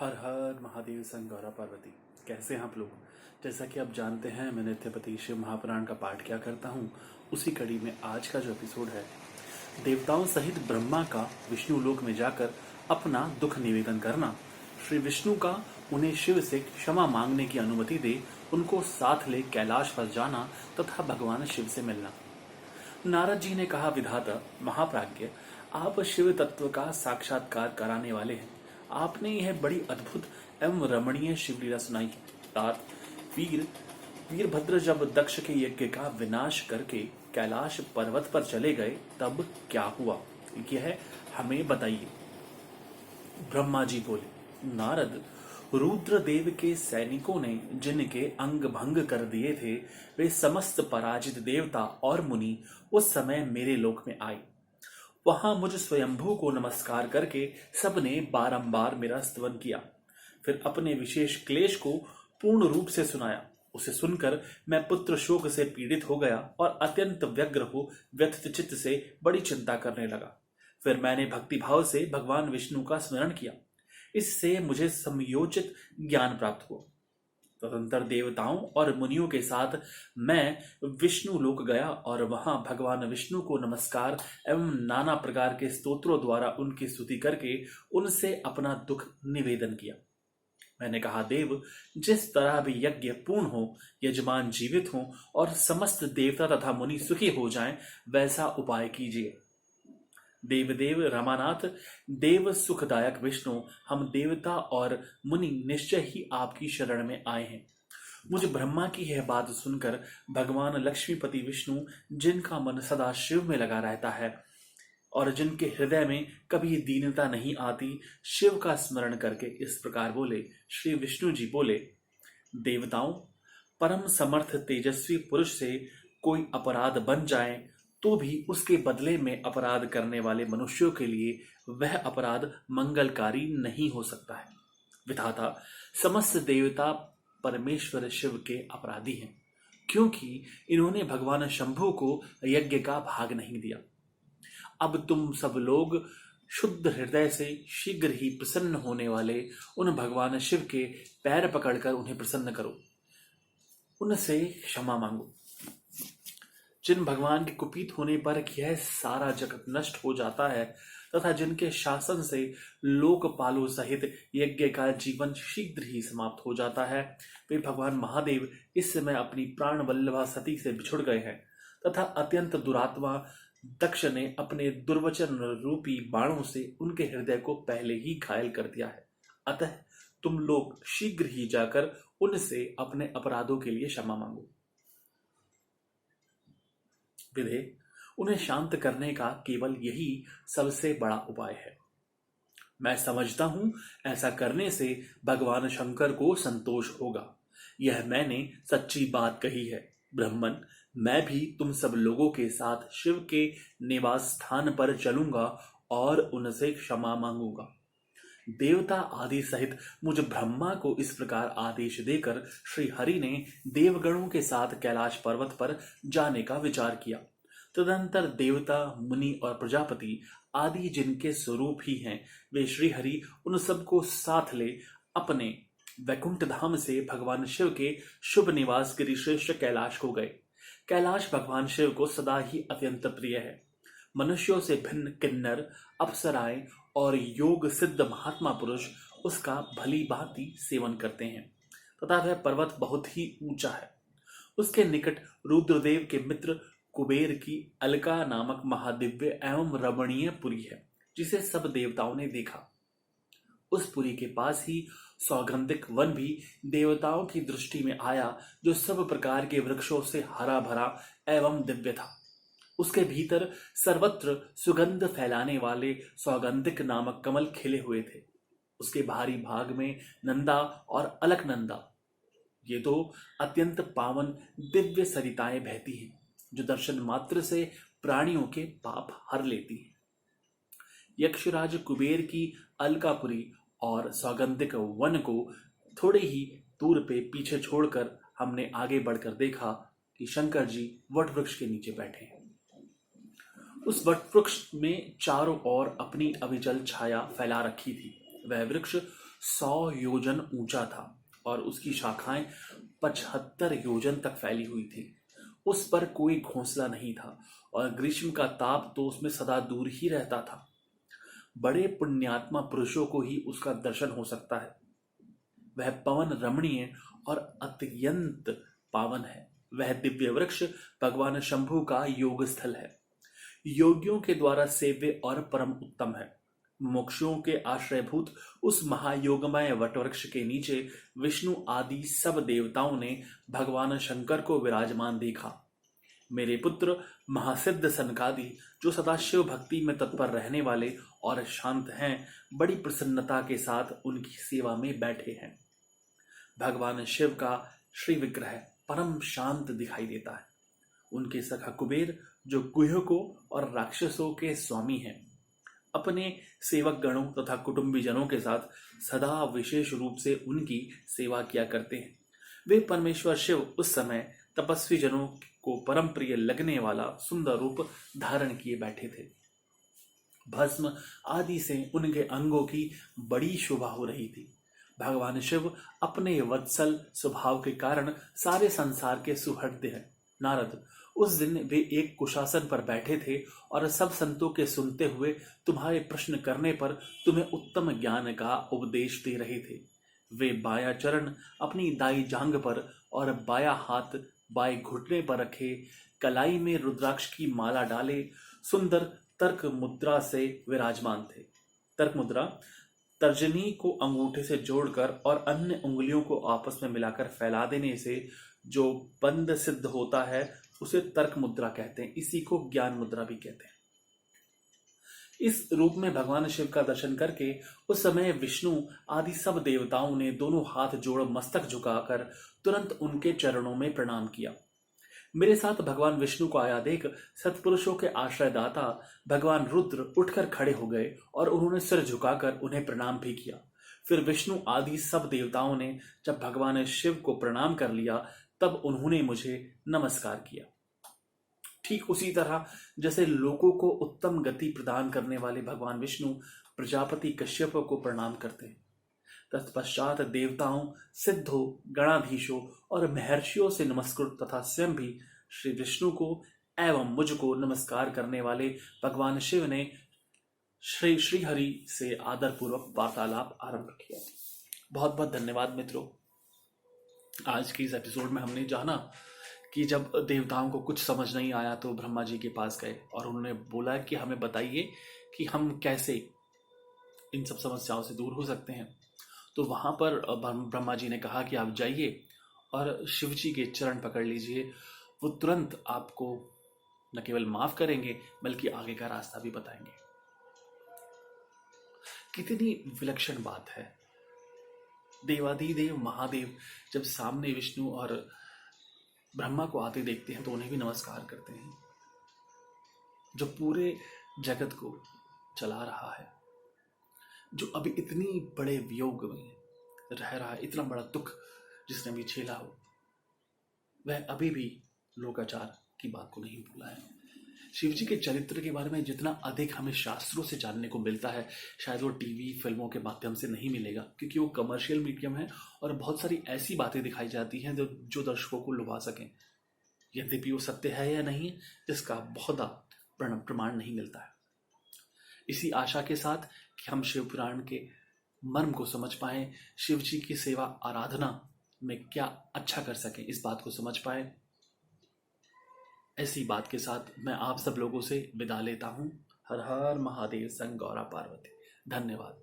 हर हर महादेव संगौरा पार्वती। कैसे हैं आप लोग। जैसा कि आप जानते हैं, मैं नित्यपति शिव महापुराण का पाठ किया करता हूँ। उसी कड़ी में आज का जो एपिसोड है, देवताओं सहित ब्रह्मा का विष्णु लोक में जाकर अपना दुख निवेदन करना, श्री विष्णु का उन्हें शिव से क्षमा मांगने की अनुमति दे उनको साथ ले कैलाश पर जाना तथा भगवान शिव से मिलना। नारद जी ने कहा, विधाता महाप्राज्ञ, आप शिव तत्व का साक्षात्कार कराने वाले हैं। आपने यह बड़ी अद्भुत एवं रमणीय शिवलीला सुनाई है। तात वीरभद्र जब दक्ष के यज्ञ का विनाश करके कैलाश पर्वत पर चले गए तब क्या हुआ, यह हमें बताइए। ब्रह्मा जी बोले, नारद, रुद्रदेव के सैनिकों ने जिनके अंग भंग कर दिए थे, वे समस्त पराजित देवता और मुनि उस समय मेरे लोक में आए। वहां मुझ स्वयंभू को नमस्कार करके सबने बारंबार मेरा स्तवन किया। फिर अपने विशेष क्लेश को पूर्ण रूप से सुनाया। उसे सुनकर मैं पुत्र शोक से पीड़ित हो गया और अत्यंत व्यग्र हो व्यथित चित्त से बड़ी चिंता करने लगा। फिर मैंने भक्तिभाव से भगवान विष्णु का स्मरण किया। इससे मुझे समयोचित ज्ञान प्राप्त हुआ। तदंतर देवताओं और मुनियों के साथ मैं विष्णु लोक गया और वहां भगवान विष्णु को नमस्कार एवं नाना प्रकार के स्तोत्रों द्वारा उनकी स्तुति करके उनसे अपना दुख निवेदन किया। मैंने कहा, देव, जिस तरह भी यज्ञ पूर्ण हो, यजमान जीवित हो और समस्त देवता तथा मुनि सुखी हो जाएं, वैसा उपाय कीजिए। देवदेव रमानाथ, देव सुखदायक विष्णु, हम देवता और मुनि निश्चय ही आपकी शरण में आए हैं। मुझे ब्रह्मा की यह बात सुनकर भगवान लक्ष्मीपति विष्णु, जिनका मन सदा शिव में लगा रहता है और जिनके हृदय में कभी दीनता नहीं आती, शिव का स्मरण करके इस प्रकार बोले। श्री विष्णु जी बोले, देवताओं, परम समर्थ तेजस्वी पुरुष से कोई अपराध बन जाए तो भी उसके बदले में अपराध करने वाले मनुष्यों के लिए वह अपराध मंगलकारी नहीं हो सकता है। विधाता, समस्त देवता परमेश्वर शिव के अपराधी हैं, क्योंकि इन्होंने भगवान शंभु को यज्ञ का भाग नहीं दिया। अब तुम सब लोग शुद्ध हृदय से शीघ्र ही प्रसन्न होने वाले उन भगवान शिव के पैर पकड़कर उन्हें प्रसन्न करो, उनसे क्षमा मांगो। जिन भगवान के कुपित होने पर यह सारा जगत नष्ट हो जाता है तथा जिनके शासन से लोकपालों सहित यज्ञ का जीवन शीघ्र ही समाप्त हो जाता है, वे भगवान महादेव इस समय अपनी प्राण वल्लभा सती से बिछुड़ गए हैं तथा अत्यंत दुरात्मा दक्ष ने अपने दुर्वचन रूपी बाणों से उनके हृदय को पहले ही घायल कर दिया है। अतः तुम लोग शीघ्र ही जाकर उनसे अपने अपराधों के लिए क्षमा मांगो। विधे, उन्हें शांत करने का केवल यही सबसे बड़ा उपाय है। मैं समझता हूं ऐसा करने से भगवान शंकर को संतोष होगा। यह मैंने सच्ची बात कही है। ब्राह्मण, मैं भी तुम सब लोगों के साथ शिव के निवास स्थान पर चलूंगा और उनसे क्षमा मांगूंगा। देवता आदि सहित मुझ ब्रह्मा को इस प्रकार आदेश देकर श्री हरि ने देवगणों के साथ कैलाश पर्वत पर जाने का विचार किया। तदंतर देवता, मुनि और प्रजापति आदि जिनके स्वरूप ही हैं, वे श्री हरि उन सबको साथ ले अपने वैकुंठ धाम से भगवान शिव के शुभ निवास गिरिश्रेष्ठ कैलाश को गए। कैलाश भगवान शिव को सदा ही अत्यंत प्रिय है। मनुष्यों से भिन्न किन्नर, अप्सराएं और योग सिद्ध महात्मा पुरुष उसका भली भांति सेवन करते हैं तथा वह पर्वत बहुत ही ऊंचा है। उसके निकट रुद्रदेव के मित्र कुबेर की अलका नामक महादिव्य एवं रमणीय पुरी है, जिसे सब देवताओं ने देखा। उस पुरी के पास ही सौगंधिक वन भी देवताओं की दृष्टि में आया, जो सब प्रकार के वृक्षों से हरा भरा एवं दिव्य था। उसके भीतर सर्वत्र सुगंध फैलाने वाले सौगंधिक नामक कमल खिले हुए थे। उसके बाहरी भाग में नंदा और अलकनंदा, ये दो अत्यंत पावन दिव्य सरिताएं बहती हैं, जो दर्शन मात्र से प्राणियों के पाप हर लेती हैं। यक्षराज कुबेर की अलकापुरी और सौगंधिक वन को थोड़े ही दूर पे पीछे छोड़कर हमने आगे बढ़कर देखा कि शंकर जी वट वृक्ष के नीचे बैठे हैं। उस वट वृक्ष में चारों ओर अपनी अविचल छाया फैला रखी थी। वह वृक्ष 100 योजन ऊंचा था और उसकी शाखाएं 75 योजन तक फैली हुई थी। उस पर कोई घोंसला नहीं था और ग्रीष्म का ताप तो उसमें सदा दूर ही रहता था। बड़े पुण्यात्मा पुरुषों को ही उसका दर्शन हो सकता है। वह पवन रमणीय और अत्यंत पावन है। वह दिव्य वृक्ष भगवान शंभु का योग स्थल है। योगियों के द्वारा सेव्य और परम उत्तम है। मोक्षों के आश्रयभूत उस महायोगमय वटवृक्ष के नीचे विष्णु आदि सब देवताओं ने भगवान शंकर को विराजमान देखा। मेरे पुत्र महासिद्ध सनकादि, जो सदाशिव भक्ति में तत्पर रहने वाले और शांत हैं, बड़ी प्रसन्नता के साथ उनकी सेवा में बैठे हैं। भगवान शिव का श्री विग्रह परम शांत दिखाई देता है। उनके सखा कुबेर, जो गुह्यकों और राक्षसों के स्वामी हैं, अपने सेवक गणों तथा कुटुंबी जनों के साथ सदा विशेष रूप से उनकी सेवा किया करते हैं। वे परमेश्वर शिव उस समय तपस्वी जनों को परम प्रिय लगने वाला सुंदर रूप धारण किए बैठे थे। भस्म आदि से उनके अंगों की बड़ी शोभा हो रही थी। भगवान शिव अपने वत्सल स्वभाव के कारण सारे संसार के सुहृदय हैं। नारद, उस दिन वे एक कुशासन पर बैठे थे और सब संतों के सुनते हुए तुम्हारे प्रश्न करने पर तुम्हें उत्तम ज्ञान का उपदेश दे रहे थे। वे बायां चरण अपनी दाई जांघ पर और बायां हाथ बाएं घुटने पर रखे, कलाई में रुद्राक्ष की माला डाले, सुंदर तर्क मुद्रा से विराजमान थे। तर्क मुद्रा तर्जनी को अंगूठे से जोड़कर और अन्य उंगलियों को आपस में मिलाकर फैला देने से जो बंद सिद्ध होता है, उसे तर्क मुद्रा कहते हैं। इसी को ज्ञान मुद्रा भी कहते हैं। इस रूप में भगवान शिव का दर्शन करके उस समय विष्णु आदि सब देवताओं ने दोनों हाथ जोड़ मस्तक झुकाकर तुरंत उनके चरणों में प्रणाम किया। मेरे साथ भगवान विष्णु को आया देख सत्पुरुषों के आश्रयदाता भगवान रुद्र उठकर खड़े हो गए और उन्होंने सिर झुकाकर उन्हें प्रणाम भी किया। फिर विष्णु आदि सब देवताओं ने जब भगवान शिव को प्रणाम कर लिया, तब उन्होंने मुझे नमस्कार किया। ठीक उसी तरह जैसे लोगों को उत्तम गति प्रदान करने वाले भगवान विष्णु प्रजापति कश्यप को प्रणाम करते हैं, तत्पश्चात देवताओं, सिद्धों, गणाधीशों और महर्षियों से नमस्कृत तथा स्वयं भी श्री विष्णु को एवं मुझको नमस्कार करने वाले भगवान शिव ने श्री श्रीहरि से आदरपूर्वक वार्तालाप आरंभ किया। बहुत बहुत धन्यवाद मित्रों। आज के इस एपिसोड में हमने जाना कि जब देवताओं को कुछ समझ नहीं आया तो ब्रह्मा जी के पास गए और उन्होंने बोला कि हमें बताइए कि हम कैसे इन सब समस्याओं से दूर हो सकते हैं। तो वहाँ पर ब्रह्मा जी ने कहा कि आप जाइए और शिव जी के चरण पकड़ लीजिए, वो तुरंत आपको न केवल माफ करेंगे बल्कि आगे का रास्ता भी बताएंगे। कितनी विलक्षण बात है। देवाधिदेव महादेव जब सामने विष्णु और ब्रह्मा को आते देखते हैं तो उन्हें भी नमस्कार करते हैं। जो पूरे जगत को चला रहा है, जो अभी इतनी बड़े वियोग में रह रहा है, इतना बड़ा दुख जिसने भी झेला हो, वह अभी भी लोकाचार की बात को नहीं भूला है। शिव जी के चरित्र के बारे में जितना अधिक हमें शास्त्रों से जानने को मिलता है, शायद वो टीवी फिल्मों के माध्यम से नहीं मिलेगा, क्योंकि वो कमर्शियल मीडियम है और बहुत सारी ऐसी बातें दिखाई जाती हैं जो दर्शकों को लुभा सकें। यद्यपि वो सत्य है या नहीं, इसका बहुत प्रमाण नहीं मिलता है। इसी आशा के साथ कि हम शिव पुराण के मर्म को समझ पाएं, शिव जी की सेवा आराधना में क्या अच्छा कर सकें, इस बात को समझ पाएं, ऐसी बात के साथ मैं आप सब लोगों से विदा लेता हूं। हर हर महादेव, संग गौरा पार्वती। धन्यवाद।